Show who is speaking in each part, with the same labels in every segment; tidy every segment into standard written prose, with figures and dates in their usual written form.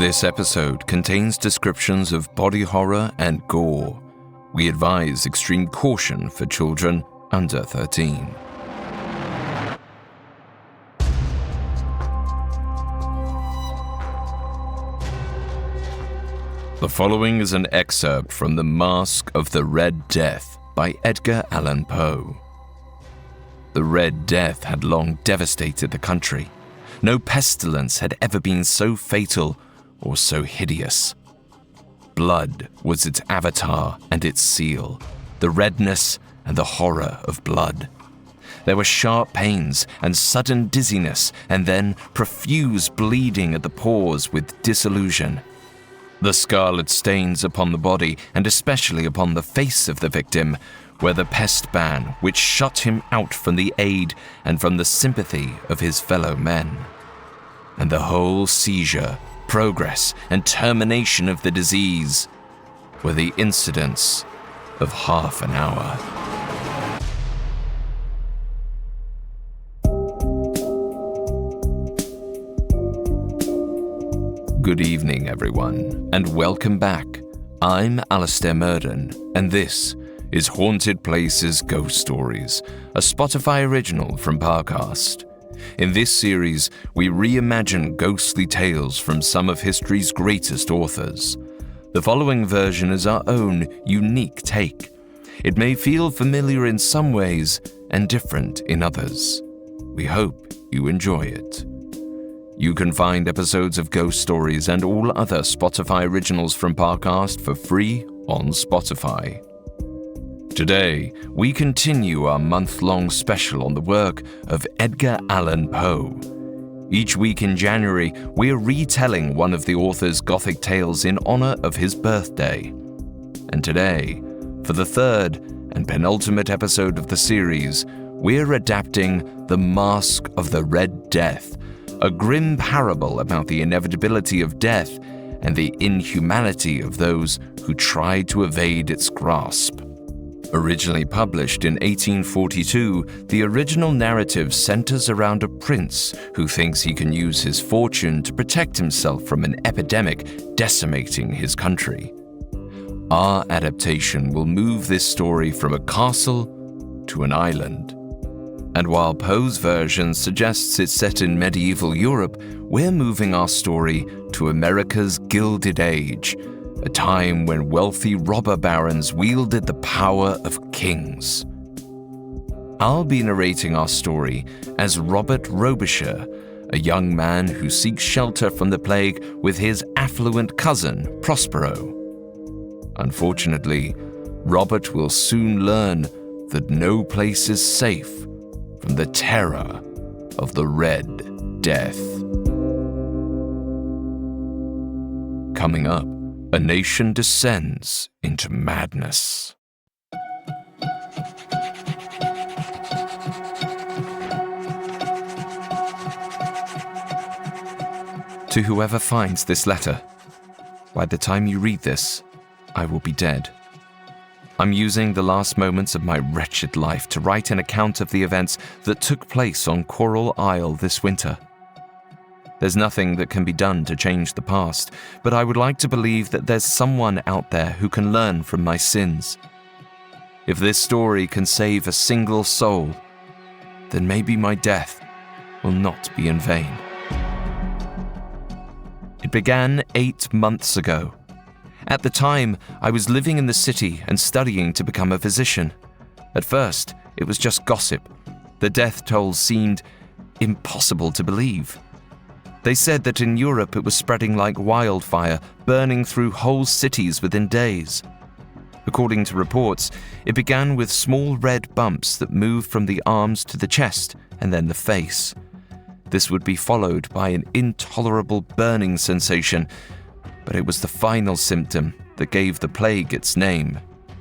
Speaker 1: This episode contains descriptions of body horror and gore. We advise extreme caution for children under 13. The following is an excerpt from the Masque of the Red Death by Edgar Allan Poe. The Red Death had long devastated the country. No pestilence had ever been so fatal or so hideous. Blood was its avatar and its seal, the redness and the horror of blood. There were sharp pains and sudden dizziness, and then profuse bleeding at the pores with dissolution. The scarlet stains upon the body, and especially upon the face of the victim, were the pest ban which shut him out from the aid and from the sympathy of his fellow men. And the whole seizure, progress, and termination of the disease were the incidents of half an hour. Good evening, everyone, and welcome back. I'm Alistair Murden, and this is Haunted Places Ghost Stories, a Spotify original from Parcast. In this series, we reimagine ghostly tales from some of history's greatest authors. The following version is our own unique take. It may feel familiar in some ways and different in others. We hope you enjoy it. You can find episodes of Ghost Stories and all other Spotify originals from Parcast for free on Spotify. Today, we continue our month-long special on the work of Edgar Allan Poe. Each week in January, we are retelling one of the author's Gothic tales in honor of his birthday. And today, for the third and penultimate episode of the series, we're adapting The Masque of the Red Death, a grim parable about the inevitability of death and the inhumanity of those who try to evade its grasp. Originally published in 1842, the original narrative centers around a prince who thinks he can use his fortune to protect himself from an epidemic decimating his country. Our adaptation will move this story from a castle to an island. And while Poe's version suggests it's set in medieval Europe, we're moving our story to America's Gilded Age, a time when wealthy robber barons wielded the power of kings. I'll be narrating our story as Robert Robeshire, a young man who seeks shelter from the plague with his affluent cousin, Prospero. Unfortunately, Robert will soon learn that no place is safe from the terror of the Red Death. Coming up, a nation descends into madness. To whoever finds this letter, by the time you read this, I will be dead. I'm using the last moments of my wretched life to write an account of the events that took place on Coral Isle this winter. There's nothing that can be done to change the past, but I would like to believe that there's someone out there who can learn from my sins. If this story can save a single soul, then maybe my death will not be in vain. It began 8 months ago. At the time, I was living in the city and studying to become a physician. At first, it was just gossip. The death toll seemed impossible to believe. They said that in Europe it was spreading like wildfire, burning through whole cities within days. According to reports, it began with small red bumps that moved from the arms to the chest and then the face. This would be followed by an intolerable burning sensation, but it was the final symptom that gave the plague its name,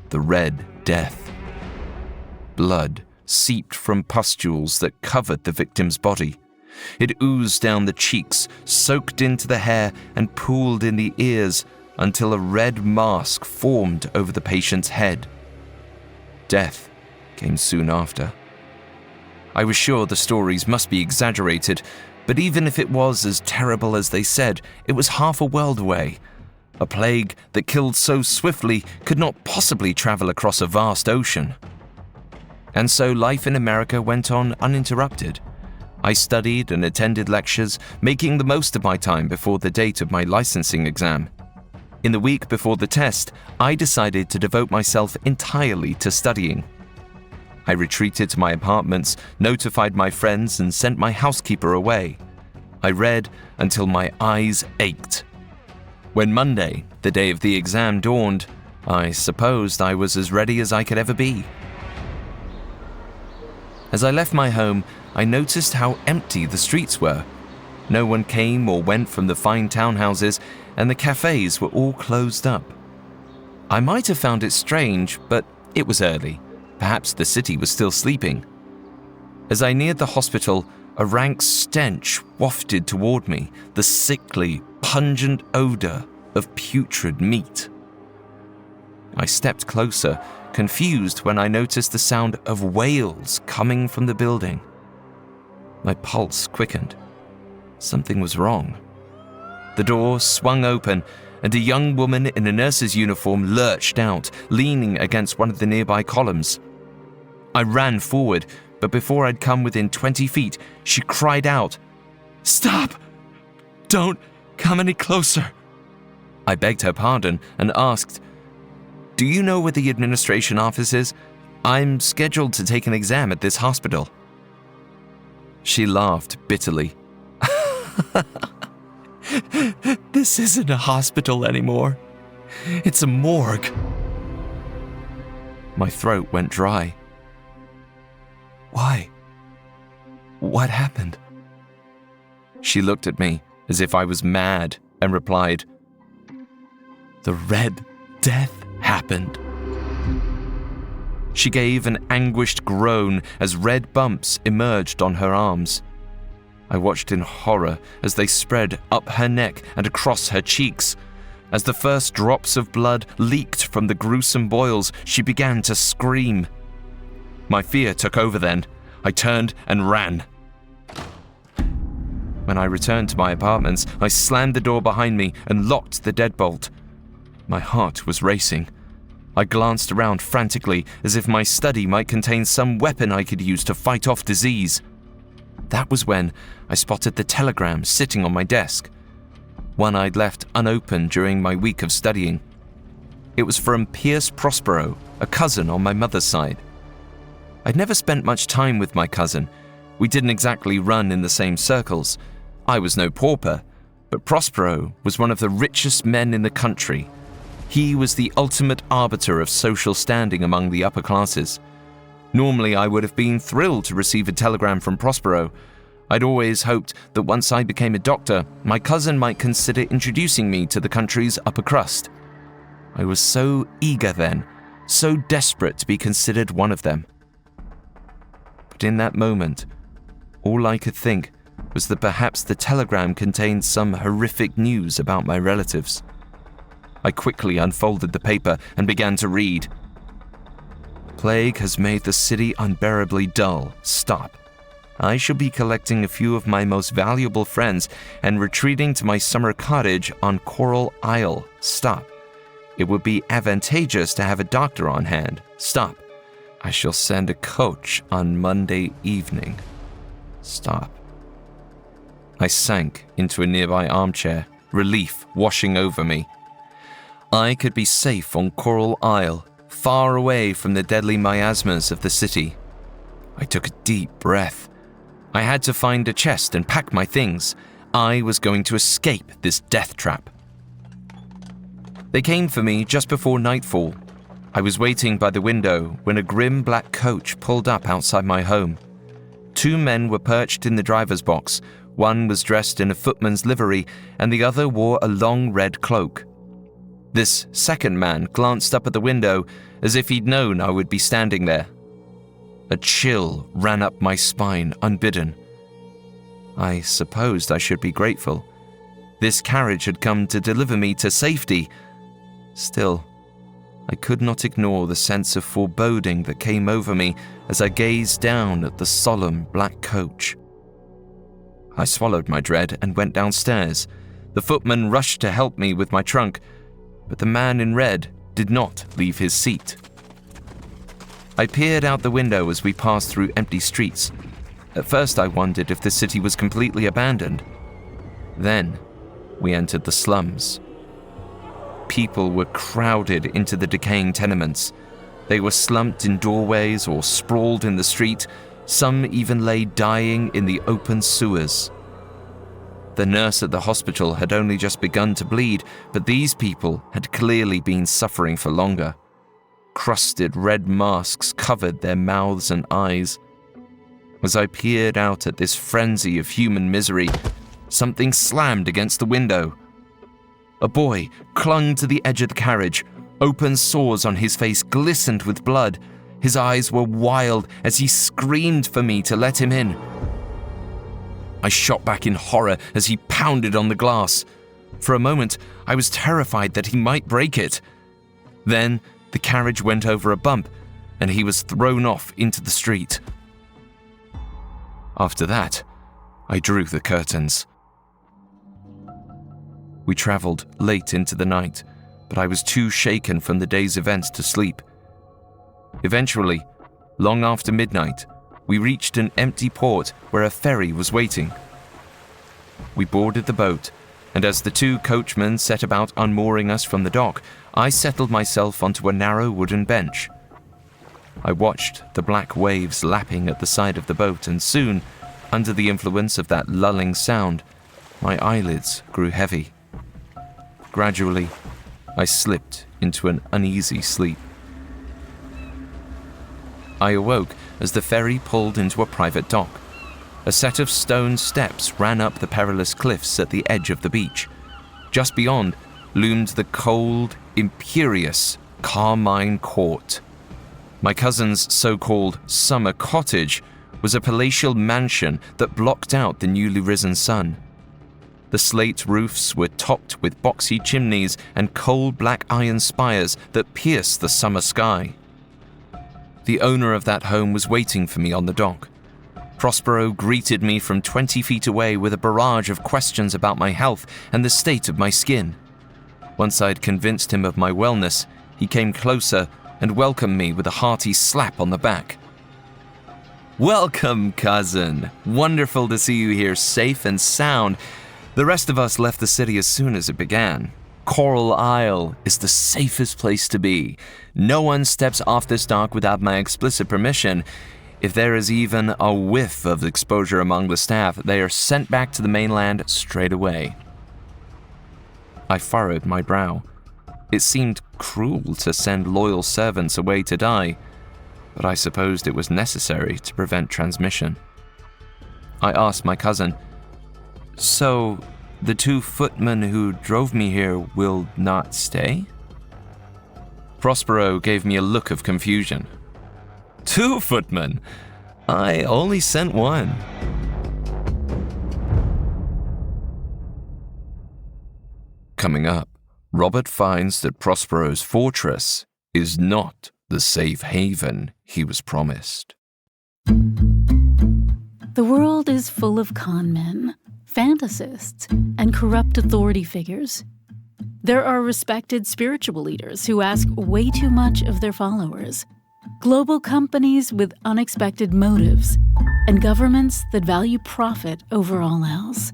Speaker 1: the Red Death. Blood seeped from pustules that covered the victim's body. It oozed down the cheeks, soaked into the hair, and pooled in the ears until a red mask formed over the patient's head. Death came soon after. I was sure the stories must be exaggerated, But even if it was as terrible as they said, it was half a world away. A plague that killed so swiftly could not possibly travel across a vast ocean. And so life in America went on uninterrupted. I studied and attended lectures, making the most of my time before the date of my licensing exam. In the week before the test, I decided to devote myself entirely to studying. I retreated to my apartments, notified my friends, and sent my housekeeper away. I read until my eyes ached. When Monday, the day of the exam, dawned, I supposed I was as ready as I could ever be. As I left my home, I noticed how empty the streets were. No one came or went from the fine townhouses, and the cafes were all closed up. I might have found it strange, but it was early. Perhaps the city was still sleeping. As I neared the hospital, a rank stench wafted toward me, the sickly, pungent odor of putrid meat. I stepped closer, confused when I noticed the sound of wails coming from the building. My pulse quickened. Something was wrong. The door swung open, and a young woman in a nurse's uniform lurched out, leaning against one of the nearby columns. I ran forward, but before I'd come within 20 feet, she cried out, "Stop! Don't come any closer!" I begged her pardon and asked, "Do you know where the administration office is? I'm scheduled to take an exam at this hospital." She laughed bitterly. "This isn't a hospital anymore. It's a morgue." My throat went dry. "Why? What happened?" She looked at me as if I was mad and replied, "The Red Death happened." She gave an anguished groan as red bumps emerged on her arms. I watched in horror as they spread up her neck and across her cheeks. As the first drops of blood leaked from the gruesome boils, she began to scream. My fear took over then. I turned and ran. When I returned to my apartments, I slammed the door behind me and locked the deadbolt. My heart was racing. I glanced around frantically as if my study might contain some weapon I could use to fight off disease. That was when I spotted the telegram sitting on my desk, one I'd left unopened during my week of studying. It was from Pierce Prospero, a cousin on my mother's side. I'd never spent much time with my cousin. We didn't exactly run in the same circles. I was no pauper, but Prospero was one of the richest men in the country. He was the ultimate arbiter of social standing among the upper classes. Normally, I would have been thrilled to receive a telegram from Prospero. I'd always hoped that once I became a doctor, my cousin might consider introducing me to the country's upper crust. I was so eager then, so desperate to be considered one of them. But in that moment, all I could think was that perhaps the telegram contained some horrific news about my relatives. I quickly unfolded the paper and began to read. "Plague has made the city unbearably dull. Stop. I shall be collecting a few of my most valuable friends and retreating to my summer cottage on Coral Isle. Stop. It would be advantageous to have a doctor on hand. Stop. I shall send a coach on Monday evening. Stop." I sank into a nearby armchair, relief washing over me. I could be safe on Coral Isle, far away from the deadly miasmas of the city. I took a deep breath. I had to find a chest and pack my things. I was going to escape this death trap. They came for me just before nightfall. I was waiting by the window when a grim black coach pulled up outside my home. 2 men were perched in the driver's box. One was dressed in a footman's livery, and the other wore a long red cloak. This second man glanced up at the window as if he'd known I would be standing there. A chill ran up my spine unbidden. I supposed I should be grateful. This carriage had come to deliver me to safety. Still, I could not ignore the sense of foreboding that came over me as I gazed down at the solemn black coach. I swallowed my dread and went downstairs. The footman rushed to help me with my trunk, but the man in red did not leave his seat. I peered out the window as we passed through empty streets. At first I wondered if the city was completely abandoned. Then we entered the slums. People were crowded into the decaying tenements. They were slumped in doorways or sprawled in the street. Some even lay dying in the open sewers. The nurse at the hospital had only just begun to bleed, but these people had clearly been suffering for longer. Crusted red masks covered their mouths and eyes. As I peered out at this frenzy of human misery, something slammed against the window. A boy clung to the edge of the carriage. Open sores on his face glistened with blood. His eyes were wild as he screamed for me to let him in. I shot back in horror as he pounded on the glass. For a moment, I was terrified that he might break it. Then, the carriage went over a bump, and he was thrown off into the street. After that, I drew the curtains. We traveled late into the night, but I was too shaken from the day's events to sleep. Eventually, long after midnight, we reached an empty port where a ferry was waiting. We boarded the boat, and as the two coachmen set about unmooring us from the dock, I settled myself onto a narrow wooden bench. I watched the black waves lapping at the side of the boat, and soon, under the influence of that lulling sound, my eyelids grew heavy. Gradually, I slipped into an uneasy sleep. I awoke as the ferry pulled into a private dock. A set of stone steps ran up the perilous cliffs at the edge of the beach. Just beyond loomed the cold, imperious Carmine Court. My cousin's so-called summer cottage was a palatial mansion that blocked out the newly risen sun. The slate roofs were topped with boxy chimneys and coal black iron spires that pierced the summer sky. The owner of that home was waiting for me on the dock. Prospero greeted me from 20 feet away with a barrage of questions about my health and the state of my skin. Once I'd convinced him of my wellness, he came closer and welcomed me with a hearty slap on the back. "Welcome, cousin. Wonderful to see you here safe and sound. The rest of us left the city as soon as it began. Coral Isle is the safest place to be. No one steps off this dock without my explicit permission. If there is even a whiff of exposure among the staff, they are sent back to the mainland straight away." I furrowed my brow. It seemed cruel to send loyal servants away to die, but I supposed it was necessary to prevent transmission. I asked my cousin, "So, the two footmen who drove me here will not stay?" Prospero gave me a look of confusion. "Two footmen? I only sent one." Coming up, Robert finds that Prospero's fortress is not the safe haven he was promised.
Speaker 2: The world is full of con men, fantasists, and corrupt authority figures. There are respected spiritual leaders who ask way too much of their followers, global companies with unexpected motives, and governments that value profit over all else.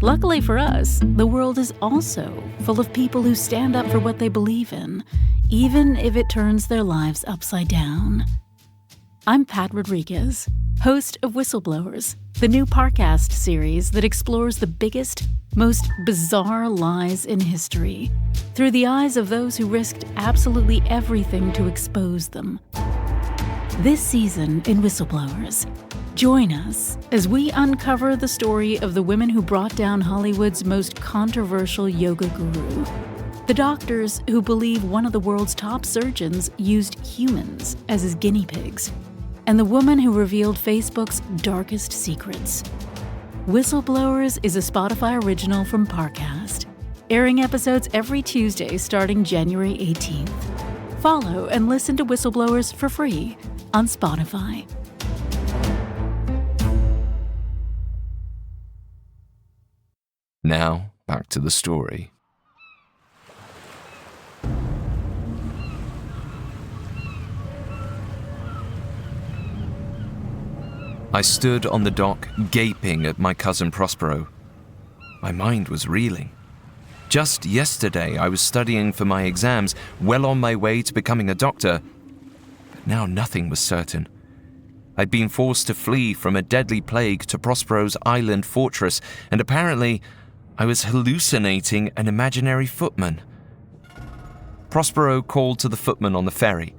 Speaker 2: Luckily for us, the world is also full of people who stand up for what they believe in, even if it turns their lives upside down. I'm Pat Rodriguez, host of Whistleblowers, the new Parcast series that explores the biggest, most bizarre lies in history through the eyes of those who risked absolutely everything to expose them. This season in Whistleblowers, join us as we uncover the story of the women who brought down Hollywood's most controversial yoga guru, the doctors who believe one of the world's top surgeons used humans as his guinea pigs, and the woman who revealed Facebook's darkest secrets. Whistleblowers is a Spotify original from Parcast, airing episodes every Tuesday starting January 18th. Follow and listen to Whistleblowers for free on Spotify.
Speaker 1: Now, back to the story. I stood on the dock, gaping at my cousin Prospero. My mind was reeling. Just yesterday, I was studying for my exams, well on my way to becoming a doctor. But now nothing was certain. I'd been forced to flee from a deadly plague to Prospero's island fortress, and apparently, I was hallucinating an imaginary footman. Prospero called to the footman on the ferry.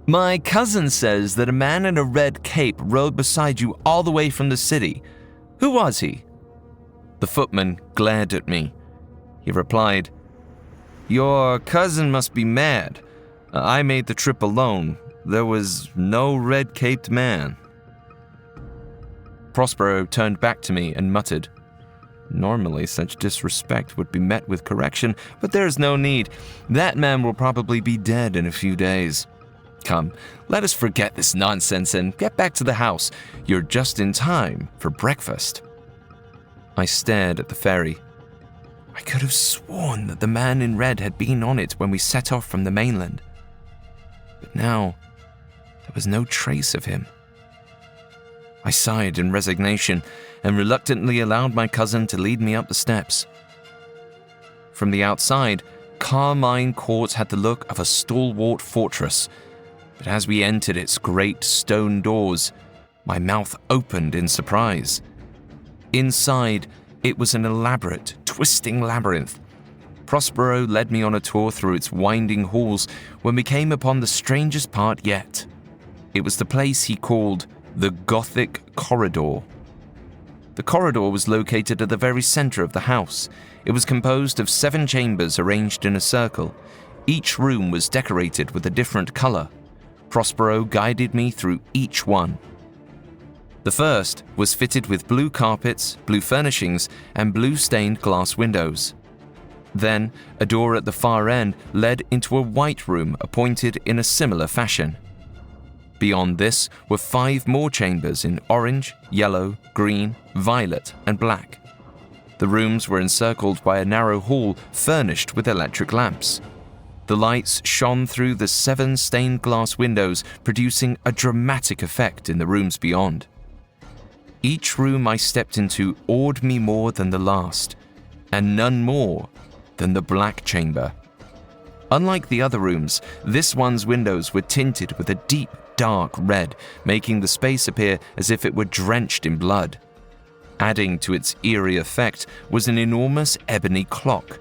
Speaker 1: "My cousin says that a man in a red cape rode beside you all the way from the city. Who was he?" The footman glared at me. He replied, "Your cousin must be mad. I made the trip alone. There was no red-caped man." Prospero turned back to me and muttered, "Normally such disrespect would be met with correction, but there is no need. That man will probably be dead in a few days. Come, let us forget this nonsense and get back to the house. You're just in time for breakfast." I stared at the ferry. I could have sworn that the man in red had been on it when we set off from the mainland. But now, there was no trace of him. I sighed in resignation and reluctantly allowed my cousin to lead me up the steps. From the outside, Carmine Court had the look of a stalwart fortress, but as we entered its great stone doors, my mouth opened in surprise. Inside, it was an elaborate, twisting labyrinth. Prospero led me on a tour through its winding halls when we came upon the strangest part yet. It was the place he called the Gothic Corridor. The corridor was located at the very center of the house. It was composed of 7 chambers arranged in a circle. Each room was decorated with a different color. Prospero guided me through each one. The first was fitted with blue carpets, blue furnishings, and blue stained glass windows. Then, a door at the far end led into a white room appointed in a similar fashion. Beyond this were 5 more chambers in orange, yellow, green, violet, and black. The rooms were encircled by a narrow hall furnished with electric lamps. The lights shone through the 7 stained glass windows, producing a dramatic effect in the rooms beyond. Each room I stepped into awed me more than the last, and none more than the black chamber. Unlike the other rooms, this one's windows were tinted with a deep, dark red, making the space appear as if it were drenched in blood. Adding to its eerie effect was an enormous ebony clock.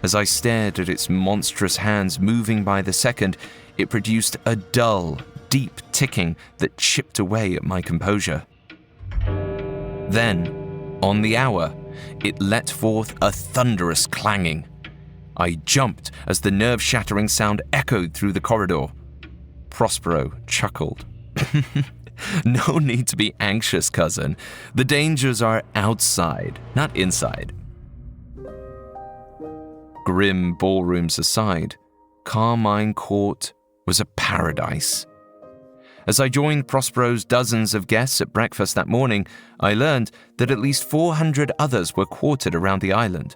Speaker 1: As I stared at its monstrous hands moving by the second, it produced a dull, deep ticking that chipped away at my composure. Then, on the hour, it let forth a thunderous clanging. I jumped as the nerve-shattering sound echoed through the corridor. Prospero chuckled. "No need to be anxious, cousin. The dangers are outside, not inside." Grim ballrooms aside, Carmine Court was a paradise. As I joined Prospero's dozens of guests at breakfast that morning, I learned that at least 400 others were quartered around the island.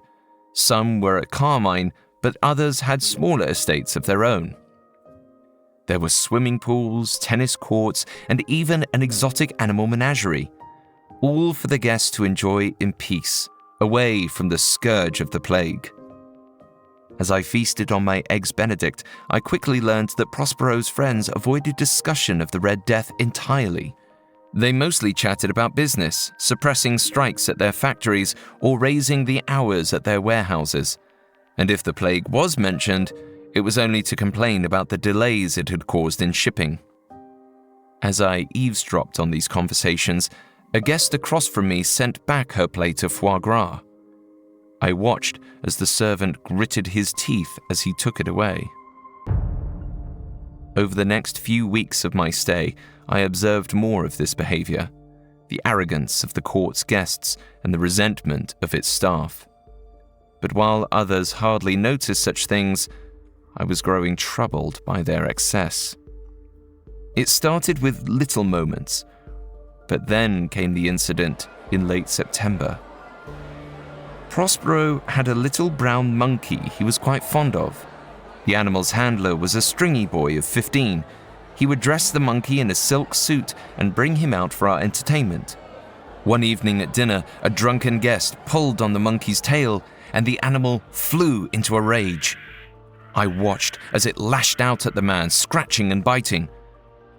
Speaker 1: Some were at Carmine, but others had smaller estates of their own. There were swimming pools, tennis courts, and even an exotic animal menagerie, all for the guests to enjoy in peace, away from the scourge of the plague. As I feasted on my eggs Benedict, I quickly learned that Prospero's friends avoided discussion of the Red Death entirely. They mostly chatted about business, suppressing strikes at their factories, or raising the hours at their warehouses. And if the plague was mentioned, it was only to complain about the delays it had caused in shipping. As I eavesdropped on these conversations, a guest across from me sent back her plate of foie gras. I watched as the servant gritted his teeth as he took it away. Over the next few weeks of my stay, I observed more of this behavior, the arrogance of the court's guests and the resentment of its staff. But while others hardly noticed such things, I was growing troubled by their excess. It started with little moments, but then came the incident in late September. Prospero had a little brown monkey he was quite fond of. The animal's handler was a stringy boy of 15. He would dress the monkey in a silk suit and bring him out for our entertainment. One evening at dinner, a drunken guest pulled on the monkey's tail, and the animal flew into a rage. I watched as it lashed out at the man, scratching and biting.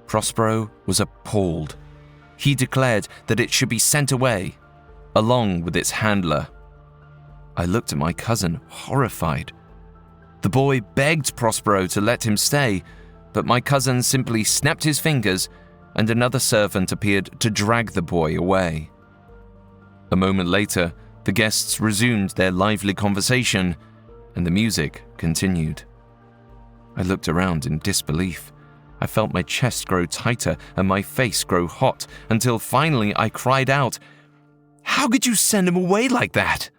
Speaker 1: Prospero was appalled. He declared that it should be sent away, along with its handler. I looked at my cousin, horrified. The boy begged Prospero to let him stay, but my cousin simply snapped his fingers, and another servant appeared to drag the boy away. A moment later, the guests resumed their lively conversation, and the music continued. I looked around in disbelief. I felt my chest grow tighter and my face grow hot, until finally I cried out, "How could you send him away like that?"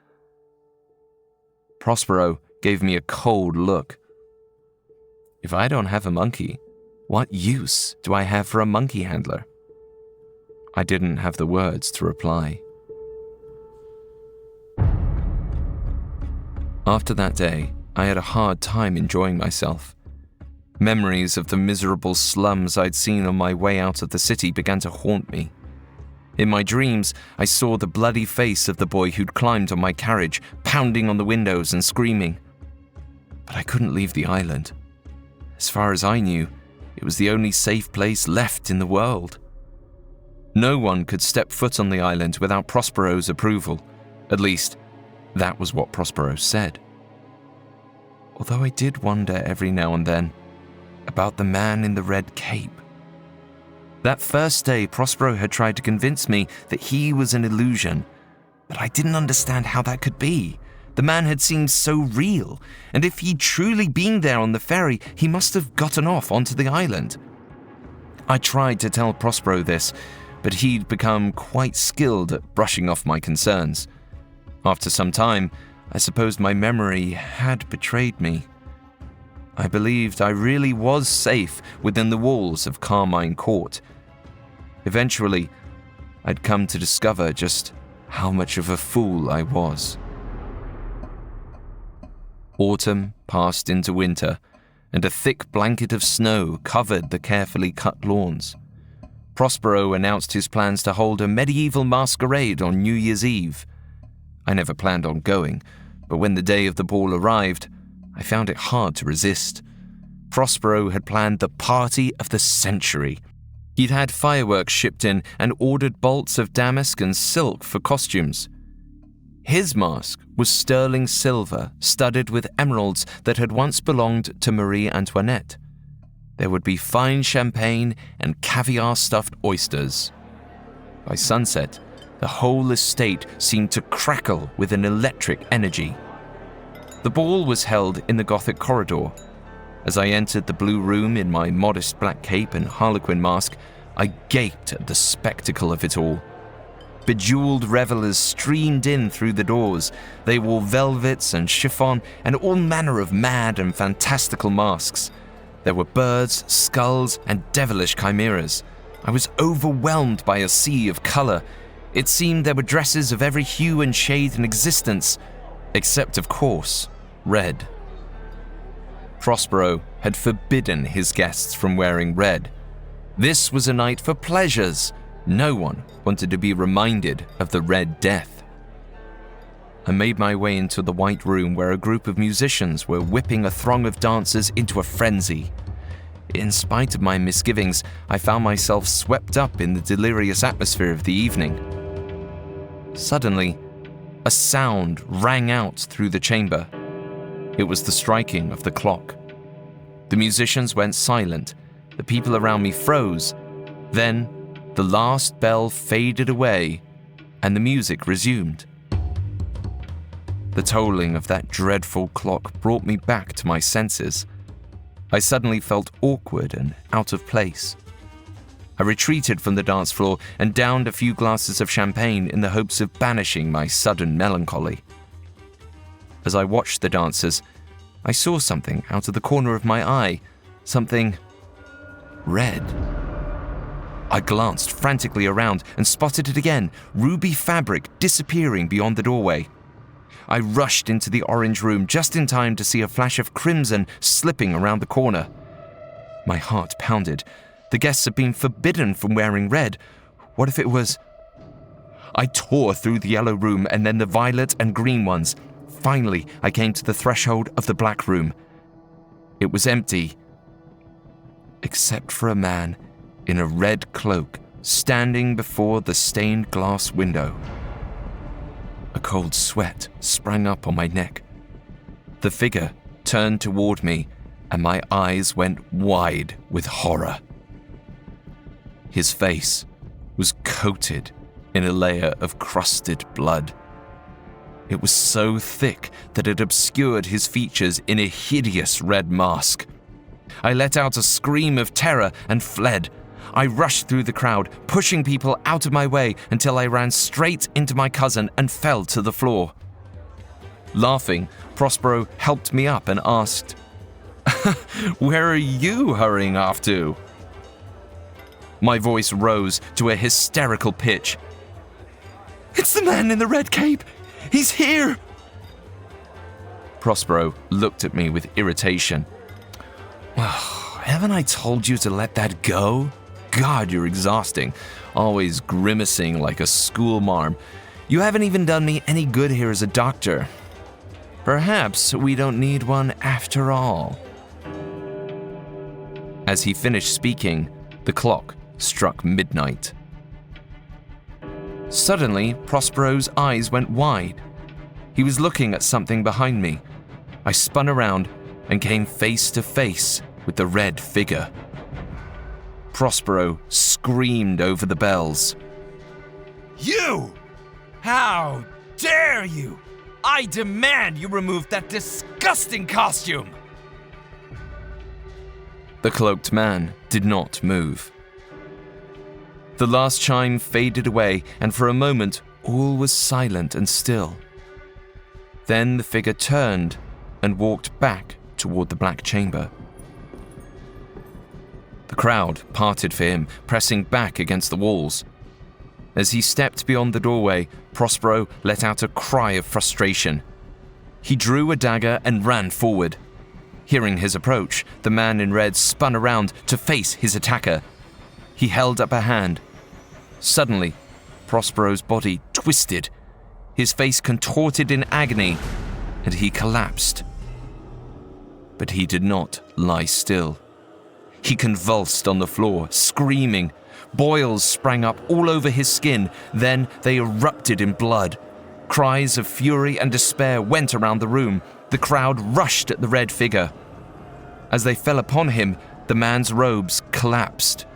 Speaker 1: Prospero gave me a cold look. If I don't have a monkey, what use do I have for a monkey handler? I didn't have the words to reply. After that day, I had a hard time enjoying myself. Memories of the miserable slums I'd seen on my way out of the city began to haunt me. In my dreams, I saw the bloody face of the boy who'd climbed on my carriage, pounding on the windows and screaming. But I couldn't leave the island. As far as I knew, it was the only safe place left in the world. No one could step foot on the island without Prospero's approval. At least, that was what Prospero said. Although I did wonder every now and then about the man in the red cape. That first day, Prospero had tried to convince me that he was an illusion, but I didn't understand how that could be. The man had seemed so real, and if he'd truly been there on the ferry, he must have gotten off onto the island. I tried to tell Prospero this, but he'd become quite skilled at brushing off my concerns. After some time, I suppose my memory had betrayed me. I believed I really was safe within the walls of Carmine Court. Eventually, I'd come to discover just how much of a fool I was. Autumn passed into winter, and a thick blanket of snow covered the carefully cut lawns. Prospero announced his plans to hold a medieval masquerade on New Year's Eve. I never planned on going, but when the day of the ball arrived, I found it hard to resist. Prospero had planned the party of the century. He'd had fireworks shipped in and ordered bolts of damask and silk for costumes. His mask was sterling silver, studded with emeralds that had once belonged to Marie Antoinette. There would be fine champagne and caviar-stuffed oysters. By sunset, the whole estate seemed to crackle with an electric energy. The ball was held in the Gothic corridor. As I entered the blue room in my modest black cape and harlequin mask, I gaped at the spectacle of it all. Bejeweled revelers streamed in through the doors. They wore velvets and chiffon and all manner of mad and fantastical masks. There were birds, skulls, and devilish chimeras. I was overwhelmed by a sea of color. It seemed there were dresses of every hue and shade in existence, except, of course, red. Prospero had forbidden his guests from wearing red. This was a night for pleasures. No one wanted to be reminded of the Red Death. I made my way into the white room where a group of musicians were whipping a throng of dancers into a frenzy. In spite of my misgivings, I found myself swept up in the delirious atmosphere of the evening. Suddenly, a sound rang out through the chamber. It was the striking of the clock. The musicians went silent. The people around me froze. Then, the last bell faded away, and the music resumed. The tolling of that dreadful clock brought me back to my senses. I suddenly felt awkward and out of place. I retreated from the dance floor and downed a few glasses of champagne in the hopes of banishing my sudden melancholy. As I watched the dancers, I saw something out of the corner of my eye, something red. I glanced frantically around and spotted it again, ruby fabric disappearing beyond the doorway. I rushed into the orange room just in time to see a flash of crimson slipping around the corner. My heart pounded. The guests had been forbidden from wearing red. What if it was... I tore through the yellow room and then the violet and green ones. Finally, I came to the threshold of the black room. It was empty, except for a man in a red cloak standing before the stained glass window. A cold sweat sprang up on my neck. The figure turned toward me, and my eyes went wide with horror. His face was coated in a layer of crusted blood. It was so thick that it obscured his features in a hideous red mask. I let out a scream of terror and fled. I rushed through the crowd, pushing people out of my way until I ran straight into my cousin and fell to the floor. Laughing, Prospero helped me up and asked, "Where are you hurrying off to?" My voice rose to a hysterical pitch. "It's the man in the red cape! He's here!" Prospero looked at me with irritation. "Haven't I told you to let that go? God, you're exhausting. Always grimacing like a school marm. You haven't even done me any good here as a doctor. Perhaps we don't need one after all." As he finished speaking, the clock struck midnight. Suddenly, Prospero's eyes went wide. He was looking at something behind me. I spun around and came face to face with the red figure. Prospero screamed over the bells. "You! How dare you! I demand you remove that disgusting costume!" The cloaked man did not move. The last chime faded away, and for a moment, all was silent and still. Then the figure turned and walked back toward the black chamber. The crowd parted for him, pressing back against the walls. As he stepped beyond the doorway, Prospero let out a cry of frustration. He drew a dagger and ran forward. Hearing his approach, the man in red spun around to face his attacker. He held up a hand. Suddenly, Prospero's body twisted. His face contorted in agony, and he collapsed. But he did not lie still. He convulsed on the floor, screaming. Boils sprang up all over his skin, then they erupted in blood. Cries of fury and despair went around the room. The crowd rushed at the red figure. As they fell upon him, the man's robes collapsed,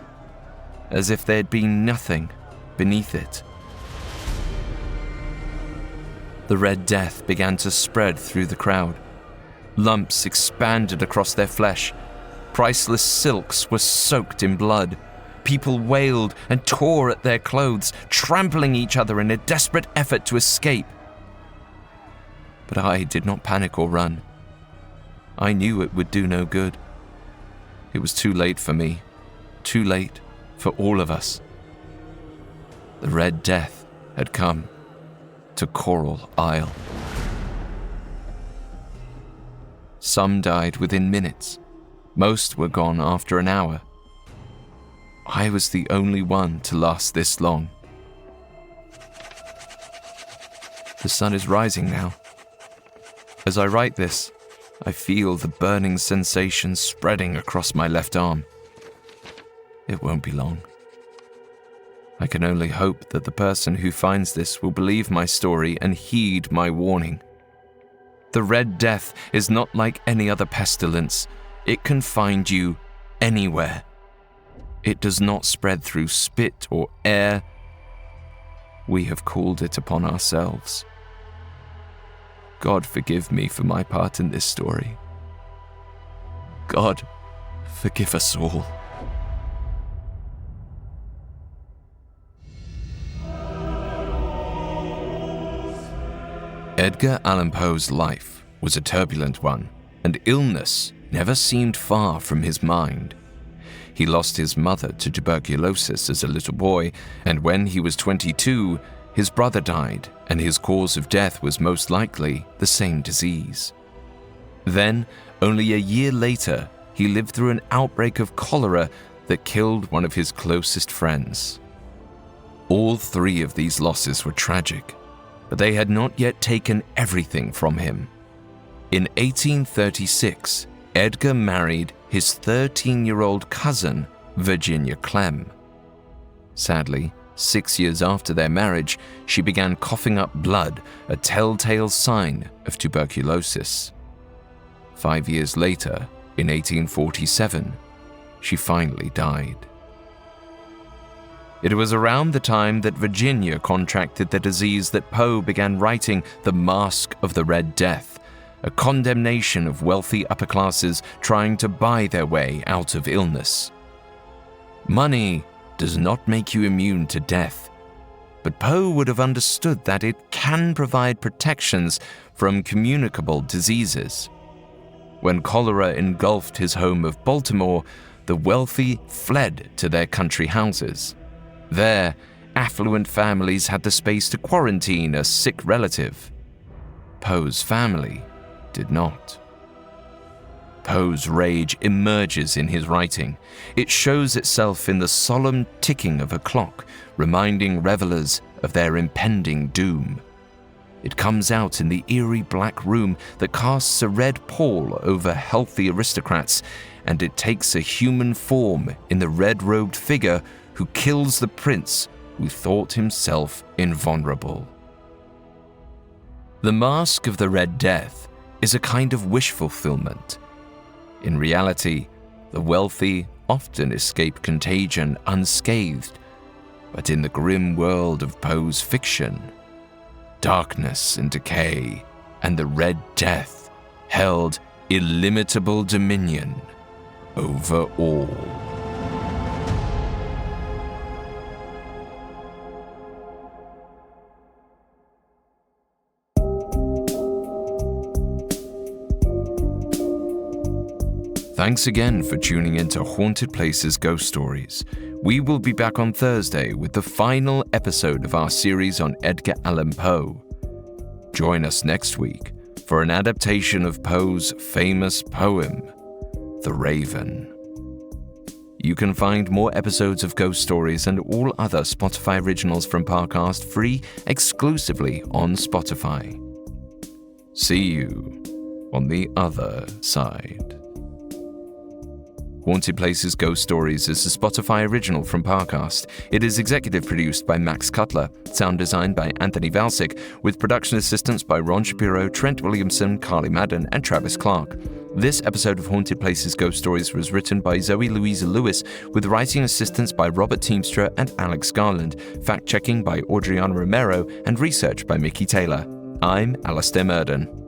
Speaker 1: as if there had been nothing beneath it. The Red Death began to spread through the crowd. Lumps expanded across their flesh. Priceless silks were soaked in blood. People wailed and tore at their clothes, trampling each other in a desperate effort to escape. But I did not panic or run. I knew it would do no good. It was too late for me, too late for all of us. The Red Death had come to Coral Isle. Some died within minutes. Most were gone after an hour. I was the only one to last this long. The sun is rising now. As I write this, I feel the burning sensation spreading across my left arm. It won't be long. I can only hope that the person who finds this will believe my story and heed my warning. The Red Death is not like any other pestilence. It can find you anywhere. It does not spread through spit or air. We have called it upon ourselves. God forgive me for my part in this story. God, forgive us all. Edgar Allan Poe's life was a turbulent one, and illness never seemed far from his mind. He lost his mother to tuberculosis as a little boy, and when he was 22, his brother died, and his cause of death was most likely the same disease. Then, only a year later, he lived through an outbreak of cholera that killed one of his closest friends. All three of these losses were tragic, but they had not yet taken everything from him. In 1836, Edgar married his 13-year-old cousin, Virginia Clem. Sadly, 6 years after their marriage, she began coughing up blood, a telltale sign of tuberculosis. 5 years later, in 1847, she finally died. It was around the time that Virginia contracted the disease that Poe began writing The Masque of the Red Death, a condemnation of wealthy upper classes trying to buy their way out of illness. Money does not make you immune to death, but Poe would have understood that it can provide protections from communicable diseases. When cholera engulfed his home of Baltimore, the wealthy fled to their country houses. There, affluent families had the space to quarantine a sick relative. Poe's family did not. Poe's rage emerges in his writing. It shows itself in the solemn ticking of a clock, reminding revelers of their impending doom. It comes out in the eerie black room that casts a red pall over healthy aristocrats, and it takes a human form in the red-robed figure who kills the prince who thought himself invulnerable. The Masque of the Red Death is a kind of wish fulfillment. In reality, the wealthy often escape contagion unscathed, but in the grim world of Poe's fiction, darkness and decay and the Red Death held illimitable dominion over all. Thanks again for tuning in to Haunted Places Ghost Stories. We will be back on Thursday with the final episode of our series on Edgar Allan Poe. Join us next week for an adaptation of Poe's famous poem, The Raven. You can find more episodes of Ghost Stories and all other Spotify originals from Parcast free exclusively on Spotify. See you on the other side. Haunted Places Ghost Stories is a Spotify original from Parcast. It is executive produced by Max Cutler, sound designed by Anthony Valsic, with production assistance by Ron Shapiro, Trent Williamson, Carly Madden, and Travis Clark. This episode of Haunted Places Ghost Stories was written by Zoe Louisa Lewis, with writing assistance by Robert Teamstra and Alex Garland, fact-checking by Audriana Romero, and research by Mickey Taylor. I'm Alastair Murden.